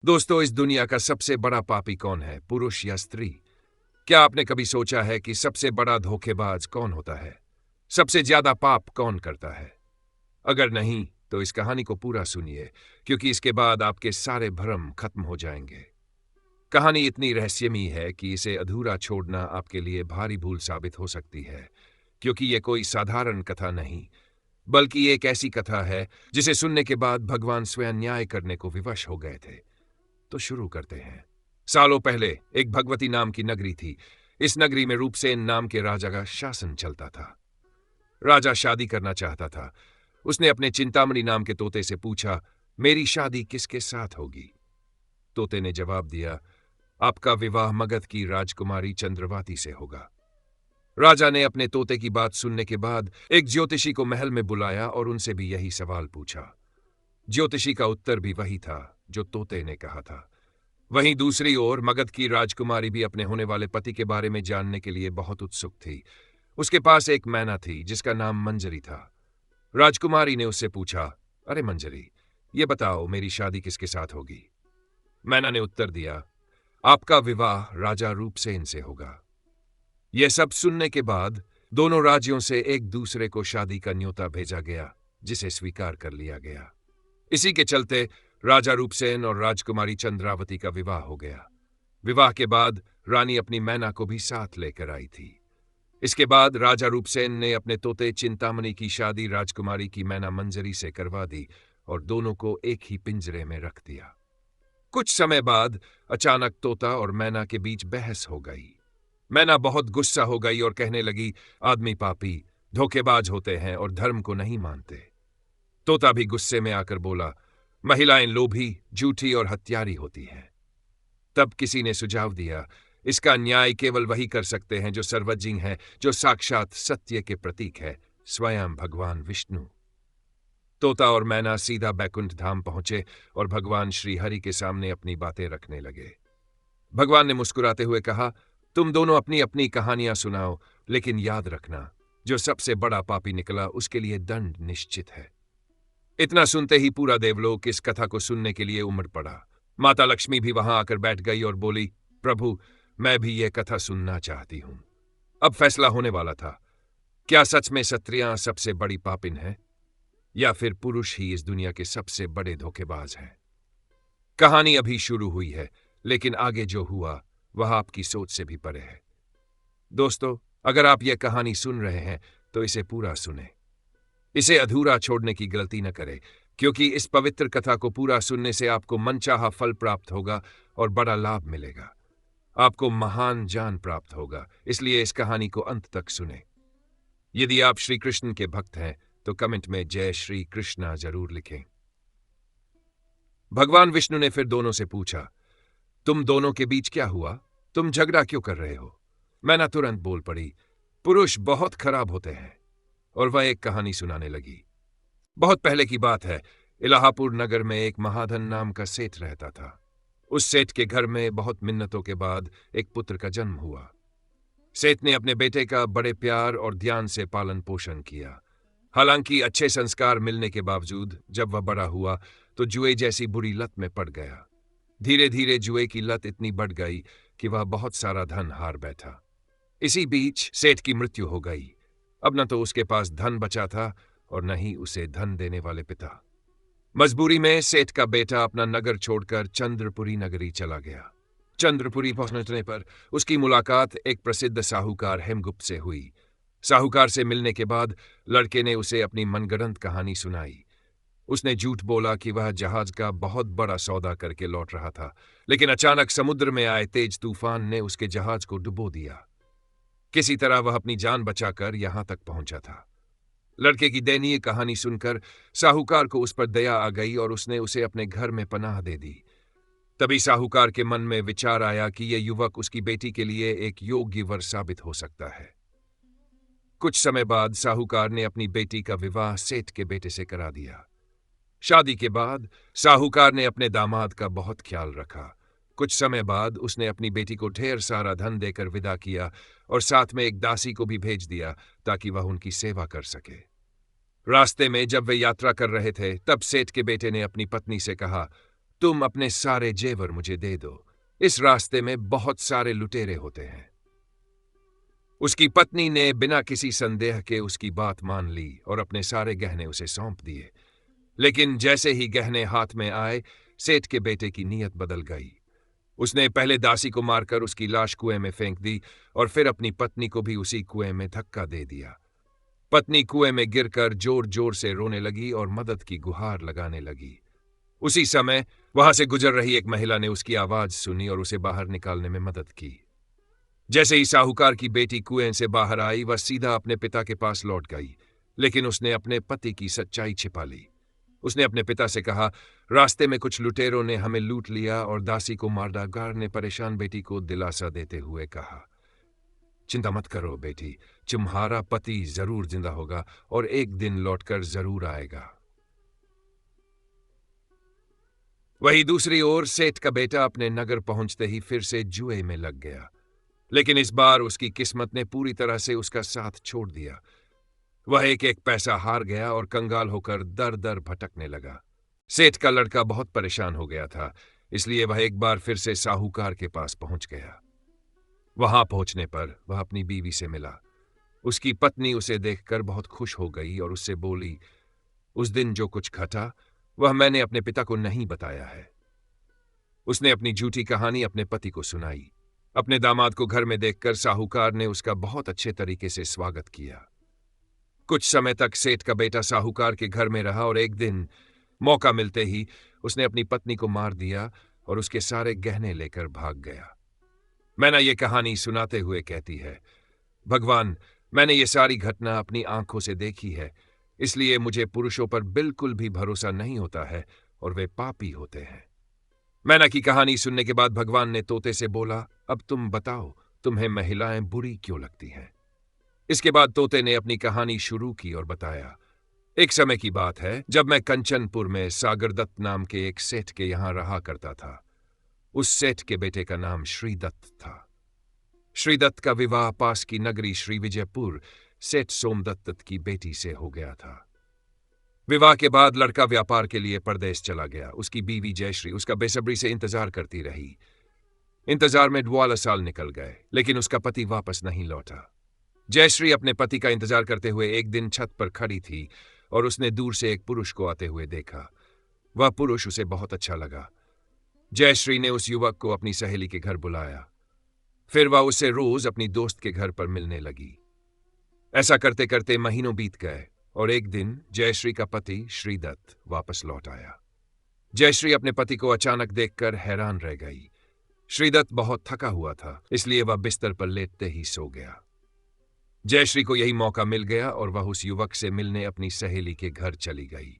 दोस्तों, इस दुनिया का सबसे बड़ा पापी कौन है, पुरुष या स्त्री? क्या आपने कभी सोचा है कि सबसे बड़ा धोखेबाज कौन होता है? सबसे ज्यादा पाप कौन करता है? अगर नहीं, तो इस कहानी को पूरा सुनिए, क्योंकि इसके बाद आपके सारे भ्रम खत्म हो जाएंगे। कहानी इतनी रहस्यमयी है कि इसे अधूरा छोड़ना आपके लिए भारी भूल साबित हो सकती है, क्योंकि यह कोई साधारण कथा नहीं, बल्कि एक ऐसी कथा है जिसे सुनने के बाद भगवान स्वयं न्याय करने को विवश हो गए थे। तो शुरू करते हैं। सालों पहले एक भगवती नाम की नगरी थी। इस नगरी में रूपसेन नाम के राजा का शासन चलता था। राजा शादी करना चाहता था। उसने अपने चिंतामणि नाम के तोते से पूछा, मेरी शादी किसके साथ होगी? तोते ने जवाब दिया, आपका विवाह मगध की राजकुमारी चंद्रवाती से होगा। राजा ने अपने तोते की बात सुनने के बाद एक ज्योतिषी को महल में बुलाया और उनसे भी यही सवाल पूछा। ज्योतिषी का उत्तर भी वही था जो तोते ने कहा था। वहीं दूसरी ओर मगध की राजकुमारी भी अपने होने वाले पति के बारे में जानने के लिए बहुत उत्सुक थी। उसके पास एक मैना थी जिसका नाम मंजरी था। राजकुमारी ने उससे पूछा, अरे मंजरी, ये बताओ मेरी शादी किसके साथ होगी? मैना ने उत्तर दिया, आपका विवाह राजा रूपसेन से होगा। यह सब सुनने के बाद दोनों राज्यों से एक दूसरे को शादी का न्योता भेजा गया, जिसे स्वीकार कर लिया गया। इसी के चलते राजा रूपसेन और राजकुमारी चंद्रावती का विवाह हो गया। विवाह के बाद रानी अपनी मैना को भी साथ लेकर आई थी। इसके बाद राजा रूपसेन ने अपने तोते चिंतामणि की शादी राजकुमारी की मैना मंजरी से करवा दी और दोनों को एक ही पिंजरे में रख दिया। कुछ समय बाद अचानक तोता और मैना के बीच बहस हो गई। मैना बहुत गुस्सा हो गई और कहने लगी, आदमी पापी, धोखेबाज होते हैं और धर्म को नहीं मानते। तोता भी गुस्से में आकर बोला, महिलाएं लोभी, झूठी और हत्यारी होती हैं। तब किसी ने सुझाव दिया, इसका न्याय केवल वही कर सकते हैं जो सर्वज्ञ हैं, जो साक्षात सत्य के प्रतीक है, स्वयं भगवान विष्णु। तोता और मैना सीधा बैकुंठ धाम पहुंचे और भगवान श्री हरि के सामने अपनी बातें रखने लगे। भगवान ने मुस्कुराते हुए कहा, तुम दोनों अपनी अपनी कहानियां सुनाओ, लेकिन याद रखना, जो सबसे बड़ा पापी निकला उसके लिए दंड निश्चित है। इतना सुनते ही पूरा देवलोक इस कथा को सुनने के लिए उमड़ पड़ा। माता लक्ष्मी भी वहां आकर बैठ गई और बोली, प्रभु, मैं भी यह कथा सुनना चाहती हूं। अब फैसला होने वाला था। क्या सच में स्त्रियां सबसे बड़ी पापिन हैं, या फिर पुरुष ही इस दुनिया के सबसे बड़े धोखेबाज हैं? कहानी अभी शुरू हुई है, लेकिन आगे जो हुआ वह आपकी सोच से भी परे है। दोस्तों, अगर आप यह कहानी सुन रहे हैं तो इसे पूरा सुने। इसे अधूरा छोड़ने की गलती न करें, क्योंकि इस पवित्र कथा को पूरा सुनने से आपको मनचाहा फल प्राप्त होगा और बड़ा लाभ मिलेगा। आपको महान ज्ञान प्राप्त होगा, इसलिए इस कहानी को अंत तक सुने। यदि आप श्री कृष्ण के भक्त हैं तो कमेंट में जय श्री कृष्णा जरूर लिखें। भगवान विष्णु ने फिर दोनों से पूछा, तुम दोनों के बीच क्या हुआ? तुम झगड़ा क्यों कर रहे हो? मैना तुरंत बोल पड़ी, पुरुष बहुत खराब होते हैं। और वह एक कहानी सुनाने लगी। बहुत पहले की बात है, इलाहापुर नगर में एक महाधन नाम का सेठ रहता था। उस सेठ के घर में बहुत मिन्नतों के बाद एक पुत्र का जन्म हुआ। सेठ ने अपने बेटे का बड़े प्यार और ध्यान से पालन पोषण किया। हालांकि अच्छे संस्कार मिलने के बावजूद जब वह बड़ा हुआ तो जुए जैसी बुरी लत में पड़ गया। धीरे धीरे जुए की लत इतनी बढ़ गई कि वह बहुत सारा धन हार बैठा। इसी बीच सेठ की मृत्यु हो गई। अब न तो उसके पास धन बचा था और न ही उसे धन देने वाले पिता। मजबूरी में सेठ का बेटा अपना नगर छोड़कर चंद्रपुरी नगरी चला गया। चंद्रपुरी पहुंचने पर उसकी मुलाकात एक प्रसिद्ध साहूकार हेमगुप्त से हुई। साहूकार से मिलने के बाद लड़के ने उसे अपनी मनगढ़ंत कहानी सुनाई। उसने झूठ बोला कि वह जहाज का बहुत बड़ा सौदा करके लौट रहा था, लेकिन अचानक समुद्र में आए तेज तूफान ने उसके जहाज को डुबो दिया। किसी तरह वह अपनी जान बचाकर यहां तक पहुंचा था। लड़के की दयनीय कहानी सुनकर साहूकार को उस पर दया आ गई और उसने उसे अपने घर में पनाह दे दी। तभी साहूकार के मन में विचार आया कि यह युवक उसकी बेटी के लिए एक योग्य वर साबित हो सकता है। कुछ समय बाद साहूकार ने अपनी बेटी का विवाह सेठ के बेटे से करा दिया। शादी के बाद साहूकार ने अपने दामाद का बहुत ख्याल रखा। कुछ समय बाद उसने अपनी बेटी को ढेर सारा धन देकर विदा किया और साथ में एक दासी को भी भेज दिया ताकि वह उनकी सेवा कर सके। रास्ते में जब वे यात्रा कर रहे थे तब सेठ के बेटे ने अपनी पत्नी से कहा, तुम अपने सारे जेवर मुझे दे दो, इस रास्ते में बहुत सारे लुटेरे होते हैं। उसकी पत्नी ने बिना किसी संदेह के उसकी बात मान ली और अपने सारे गहने उसे सौंप दिए। लेकिन जैसे ही गहने हाथ में आए, सेठ के बेटे की नीयत बदल गई। उसने पहले दासी को मारकर उसकी लाश कुएं में फेंक दी और फिर अपनी पत्नी को भी उसी कुएं में धक्का दे दिया। पत्नी कुएं में गिरकर जोर जोर से रोने लगी और मदद की गुहार लगाने लगी। उसी समय वहां से गुजर रही एक महिला ने उसकी आवाज सुनी और उसे बाहर निकालने में मदद की। जैसे ही साहूकार की बेटी कुएं से बाहर आई, वह सीधा अपने पिता के पास लौट गई, लेकिन उसने अपने पति की सच्चाई छिपा ली। उसने अपने पिता से कहा, रास्ते में कुछ लुटेरों ने हमें लूट लिया और दासी को मार डाला। ने परेशान बेटी को दिलासा देते हुए कहा, चिंता मत करो बेटी, तुम्हारा पति जरूर जिंदा होगा और एक दिन लौटकर जरूर आएगा। वहीं दूसरी ओर सेठ का बेटा अपने नगर पहुंचते ही फिर से जुए में लग गया, लेकिन इस बार उसकी किस्मत ने पूरी तरह से उसका साथ छोड़ दिया। वह एक एक पैसा हार गया और कंगाल होकर दर दर भटकने लगा। सेठ का लड़का बहुत परेशान हो गया था, इसलिए वह एक बार फिर से साहूकार के पास पहुंच गया। वहां पहुंचने पर वह अपनी बीवी से मिला। उसकी पत्नी उसे देखकर बहुत खुश हो गई और उससे बोली, उस दिन जो कुछ घटा वह मैंने अपने पिता को नहीं बताया है। उसने अपनी झूठी कहानी अपने पति को सुनाई। अपने दामाद को घर में देखकर साहूकार ने उसका बहुत अच्छे तरीके से स्वागत किया। कुछ समय तक सेठ का बेटा साहूकार के घर में रहा और एक दिन मौका मिलते ही उसने अपनी पत्नी को मार दिया और उसके सारे गहने लेकर भाग गया। मैंने ये कहानी सुनाते हुए कहती है, भगवान, मैंने ये सारी घटना अपनी आंखों से देखी है, इसलिए मुझे पुरुषों पर बिल्कुल भी भरोसा नहीं होता है और वे पापी होते हैं। मैना की कहानी सुनने के बाद भगवान ने तोते से बोला, अब तुम बताओ, तुम्हें महिलाएं बुरी क्यों लगती हैं? इसके बाद तोते ने अपनी कहानी शुरू की और बताया, एक समय की बात है जब मैं कंचनपुर में सागरदत्त नाम के एक सेठ के यहां रहा करता था। उस सेठ के बेटे का नाम श्रीदत्त था। श्रीदत्त का विवाह पास की नगरी श्री विजयपुर सेठ सोमदत्त की बेटी से हो गया था। विवाह के बाद लड़का व्यापार के लिए परदेश चला गया। उसकी बीवी जयश्री उसका बेसब्री से इंतजार करती रही। इंतजार में 12 साल निकल गए, लेकिन उसका पति वापस नहीं लौटा। जयश्री अपने पति का इंतजार करते हुए एक दिन छत पर खड़ी थी और उसने दूर से एक पुरुष को आते हुए देखा। वह पुरुष उसे बहुत अच्छा लगा। जयश्री ने उस युवक को अपनी सहेली के घर बुलाया। फिर वह उसे रोज अपनी दोस्त के घर पर मिलने लगी। ऐसा करते करते महीनों बीत गए और एक दिन जयश्री का पति श्रीदत्त वापस लौट आया। जयश्री अपने पति को अचानक देखकर हैरान रह गई। श्रीदत्त बहुत थका हुआ था, इसलिए वह बिस्तर पर लेटते ही सो गया। जयश्री को यही मौका मिल गया और वह उस युवक से मिलने अपनी सहेली के घर चली गई।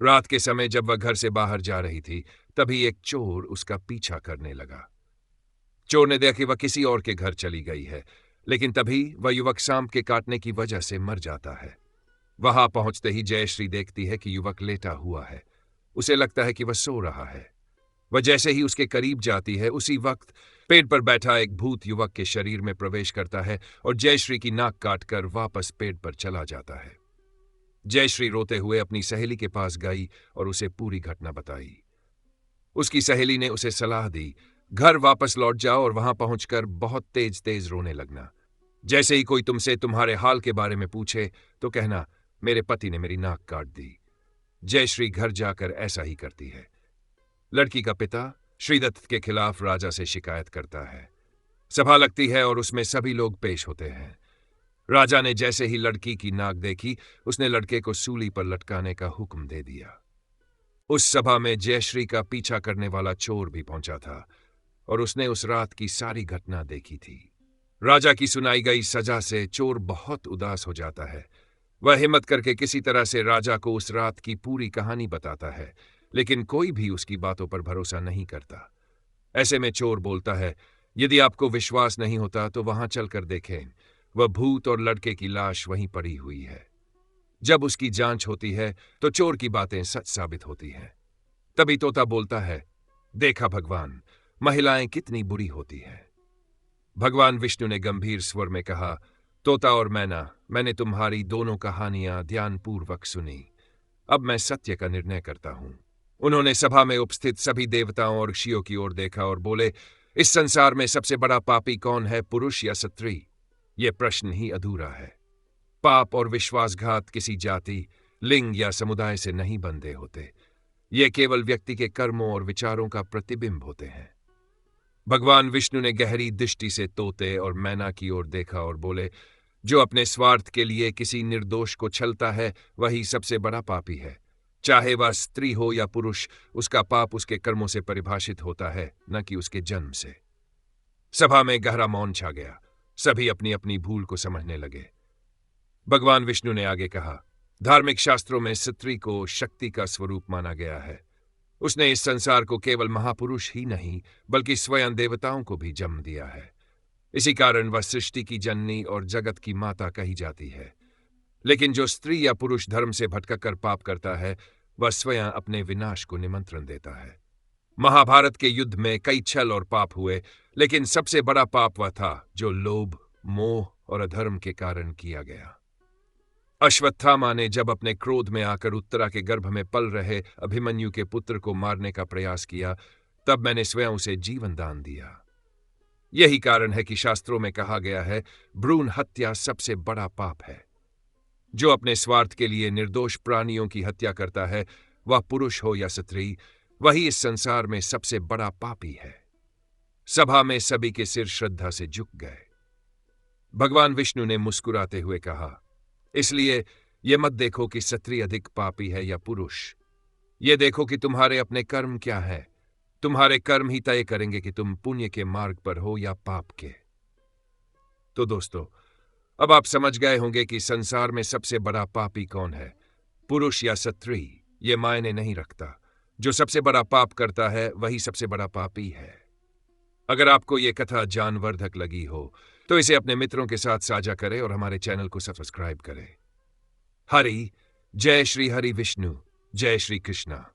रात के समय जब वह घर से बाहर जा रही थी, तभी एक चोर उसका पीछा करने लगा। चोर ने देखा कि वह किसी और के घर चली गई है, लेकिन तभी वह युवक सांप के काटने की वजह से मर जाता है। वहां पहुंचते ही जयश्री देखती है कि युवक लेटा हुआ है। उसे लगता है कि वह सो रहा है। वह जैसे ही उसके करीब जाती है, उसी वक्त पेड़ पर बैठा एक भूत युवक के शरीर में प्रवेश करता है और जयश्री की नाक काटकर वापस पेड़ पर चला जाता है। जयश्री रोते हुए अपनी सहेली के पास गई और उसे पूरी घटना बताई। उसकी सहेली ने उसे सलाह दी, घर वापस लौट जाओ और वहां पहुंचकर बहुत तेज तेज रोने लगना। जैसे ही कोई तुमसे तुम्हारे हाल के बारे में पूछे तो कहना, मेरे पति ने मेरी नाक काट दी। जयश्री घर जाकर ऐसा ही करती है। लड़की का पिता श्रीदत्त के खिलाफ राजा से शिकायत करता है। सभा लगती है और उसमें सभी लोग पेश होते हैं। राजा ने जैसे ही लड़की की नाक देखी, उसने लड़के को सूली पर लटकाने का हुक्म दे दिया। उस सभा में जयश्री का पीछा करने वाला चोर भी पहुंचा था और उसने उस रात की सारी घटना देखी थी। राजा की सुनाई गई सजा से चोर बहुत उदास हो जाता है। वह हिम्मत करके किसी तरह से राजा को उस रात की पूरी कहानी बताता है, लेकिन कोई भी उसकी बातों पर भरोसा नहीं करता। ऐसे में चोर बोलता है, यदि आपको विश्वास नहीं होता तो वहां चलकर देखें, वह भूत और लड़के की लाश वहीं पड़ी हुई है। जब उसकी जांच होती है तो चोर की बातें सच साबित होती हैं। तभी तोता बोलता है, देखा भगवान, महिलाएं कितनी बुरी होती हैं। भगवान विष्णु ने गंभीर स्वर में कहा, तोता और मैना, मैंने तुम्हारी दोनों कहानियां ध्यानपूर्वक सुनी। अब मैं सत्य का निर्णय करता हूं। उन्होंने सभा में उपस्थित सभी देवताओं और ऋषियों की ओर देखा और बोले, इस संसार में सबसे बड़ा पापी कौन है, पुरुष या स्त्री? ये प्रश्न ही अधूरा है। पाप और विश्वासघात किसी जाति, लिंग या समुदाय से नहीं बंधे होते। ये केवल व्यक्ति के कर्मों और विचारों का प्रतिबिंब होते हैं। भगवान विष्णु ने गहरी दृष्टि से तोते और मैना की ओर देखा और बोले, जो अपने स्वार्थ के लिए किसी निर्दोष को छलता है वही सबसे बड़ा पापी है। चाहे वह स्त्री हो या पुरुष, उसका पाप उसके कर्मों से परिभाषित होता है, न कि उसके जन्म से। सभा में गहरा मौन छा गया। सभी अपनी अपनी भूल को समझने लगे। भगवान विष्णु ने आगे कहा, धार्मिक शास्त्रों में स्त्री को शक्ति का स्वरूप माना गया है। उसने इस संसार को केवल महापुरुष ही नहीं बल्कि स्वयं देवताओं को भी जन्म दिया है। इसी कारण वह सृष्टि की जननी और जगत की माता कही जाती है। लेकिन जो स्त्री या पुरुष धर्म से भटककर पाप करता है, वह स्वयं अपने विनाश को निमंत्रण देता है। महाभारत के युद्ध में कई छल और पाप हुए, लेकिन सबसे बड़ा पाप वह था जो लोभ, मोह और अधर्म के कारण किया गया। अश्वत्थामा ने जब अपने क्रोध में आकर उत्तरा के गर्भ में पल रहे अभिमन्यु के पुत्र को मारने का प्रयास किया, तब मैंने स्वयं उसे जीवन दान दिया। यही कारण है कि शास्त्रों में कहा गया है, भ्रूण हत्या सबसे बड़ा पाप है। जो अपने स्वार्थ के लिए निर्दोष प्राणियों की हत्या करता है, वह पुरुष हो या स्त्री, वही इस संसार में सबसे बड़ा पापी है। सभा में सभी के सिर श्रद्धा से झुक गए। भगवान विष्णु ने मुस्कुराते हुए कहा, इसलिए ये मत देखो कि स्त्री अधिक पापी है या पुरुष। ये देखो कि तुम्हारे अपने कर्म क्या है। तुम्हारे कर्म ही तय करेंगे कि तुम पुण्य के मार्ग पर हो या पाप के। तो दोस्तों, अब आप समझ गए होंगे कि संसार में सबसे बड़ा पापी कौन है, पुरुष या स्त्री। ये मायने नहीं रखता। जो सबसे बड़ा पाप करता है वही सबसे बड़ा पापी है। अगर आपको ये कथा ज्ञानवर्धक लगी हो तो इसे अपने मित्रों के साथ साझा करें और हमारे चैनल को सब्सक्राइब करें। हरि जय श्री हरि विष्णु, जय श्री कृष्णा।